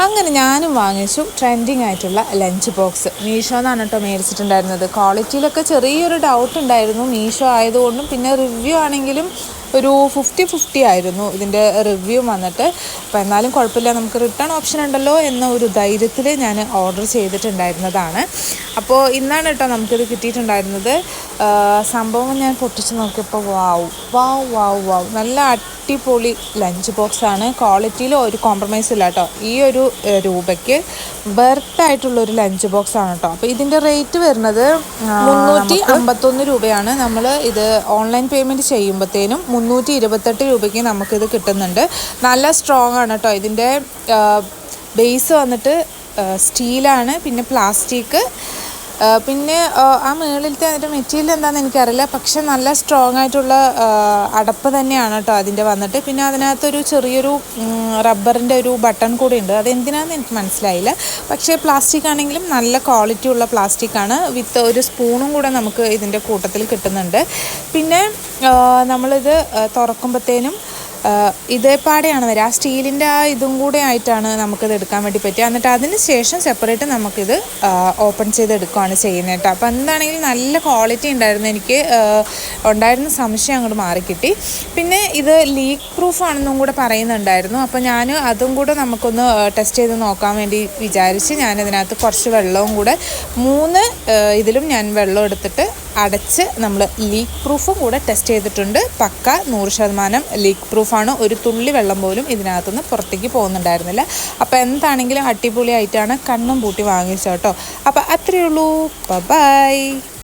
അങ്ങനെ ഞാനും വാങ്ങിച്ചു ട്രെൻഡിങ് ആയിട്ടുള്ള ലഞ്ച് ബോക്സ്. മീഷോന്നാണ് കേട്ടോ മേടിച്ചിട്ടുണ്ടായിരുന്നത്. ക്വാളിറ്റിയിലൊക്കെ ചെറിയൊരു ഡൗട്ട് ഉണ്ടായിരുന്നു, മീഷോ ആയതുകൊണ്ടും. പിന്നെ റിവ്യൂ ആണെങ്കിലും ഒരു 50-50 ആയിരുന്നു ഇതിൻ്റെ റിവ്യൂ വന്നിട്ട്. അപ്പോൾ എന്നാലും കുഴപ്പമില്ല, നമുക്ക് റിട്ടേൺ ഓപ്ഷൻ ഉണ്ടല്ലോ എന്ന ഒരു ധൈര്യത്തിൽ ഞാൻ ഓർഡർ ചെയ്തിട്ടുണ്ടായിരുന്നതാണ്. അപ്പോൾ ഇന്നാണ് കേട്ടോ നമുക്കിത് കിട്ടിയിട്ടുണ്ടായിരുന്നത്. സംഭവം ഞാൻ പൊട്ടിച്ച് നോക്കിയപ്പോൾ വാവ് നല്ല അടിപൊളി ലഞ്ച് ബോക്സാണ്. ക്വാളിറ്റിയിൽ ഒരു കോംപ്രമൈസ് ഇല്ല കേട്ടോ. ഈ ഒരു രൂപയ്ക്ക് ബെർത്തായിട്ടുള്ളൊരു ലഞ്ച് ബോക്സാണ് കേട്ടോ. അപ്പോൾ ഇതിൻ്റെ റേറ്റ് വരുന്നത് 351 രൂപയാണ്. നമ്മൾ ഇത് ഓൺലൈൻ പേയ്മെൻറ്റ് ചെയ്യുമ്പോഴത്തേനും 328 രൂപയ്ക്ക് നമുക്കിത് കിട്ടുന്നുണ്ട്. നല്ല സ്ട്രോങ് ആണ് കേട്ടോ. ഇതിൻ്റെ ബേസ് വന്നിട്ട് സ്റ്റീലാണ്, പിന്നെ പ്ലാസ്റ്റിക്, പിന്നെ ആ മുകളിലത്തെ അതിൻ്റെ മെറ്റീരിയൽ എന്താണെന്ന് എനിക്കറിയില്ല, പക്ഷെ നല്ല സ്ട്രോങ് ആയിട്ടുള്ള അടപ്പ് തന്നെയാണ് കേട്ടോ അതിൻ്റെ വന്നിട്ട്. പിന്നെ അതിനകത്തൊരു ചെറിയൊരു റബ്ബറിൻ്റെ ഒരു ബട്ടൺ കൂടി ഉണ്ട്. അതെന്തിനാണെന്ന് എനിക്ക് മനസ്സിലായില്ല. പക്ഷേ പ്ലാസ്റ്റിക് ആണെങ്കിലും നല്ല ക്വാളിറ്റി ഉള്ള പ്ലാസ്റ്റിക്കാണ്. വിത്ത് ഒരു സ്പൂണും കൂടെ നമുക്ക് ഇതിൻ്റെ കൂട്ടത്തിൽ കിട്ടുന്നുണ്ട്. പിന്നെ നമ്മളിത് തുറക്കുമ്പോഴത്തേനും ഇതേപാടെയാണ് വരിക. ആ സ്റ്റീലിൻ്റെ ആ ഇതും കൂടെ ആയിട്ടാണ് നമുക്കിത് എടുക്കാൻ വേണ്ടി പറ്റുക. എന്നിട്ട് അതിന് ശേഷം സെപ്പറേറ്റ് നമുക്കിത് ഓപ്പൺ ചെയ്തെടുക്കുകയാണ് ചെയ്യുന്നത് കേട്ടോ. അപ്പോൾ എന്താണെങ്കിലും നല്ല ക്വാളിറ്റി ഉണ്ടായിരുന്നു. എനിക്ക് ഉണ്ടായിരുന്ന സംശയം അങ്ങോട്ട് മാറിക്കിട്ടി. പിന്നെ ഇത് ലീക്ക് പ്രൂഫ് ആണെന്നും കൂടെ പറയുന്നുണ്ടായിരുന്നു. അപ്പോൾ ഞാൻ അതും കൂടെ നമുക്കൊന്ന് ടെസ്റ്റ് ചെയ്ത് നോക്കാൻ വേണ്ടി വിചാരിച്ച് ഞാനിതിനകത്ത് കുറച്ച് വെള്ളവും കൂടെ 3 ഇതിലും ഞാൻ വെള്ളം എടുത്തിട്ട് അടച്ച് നമ്മൾ ലീക്ക് പ്രൂഫും കൂടെ ടെസ്റ്റ് ചെയ്തിട്ടുണ്ട്. പക്ക 100% ലീക്ക് പ്രൂഫാണ്. ഒരു തുള്ളി വെള്ളം പോലും ഇതിനകത്തുനിന്ന് പുറത്തേക്ക് പോകുന്നുണ്ടായിരുന്നില്ല. അപ്പോൾ എന്താണെങ്കിലും അടിപൊളിയായിട്ടാണ് കണ്ണും പൂട്ടി വാങ്ങിച്ചോ കേട്ടോ. അപ്പോൾ അത്രയേ ഉള്ളൂ. ബൈ.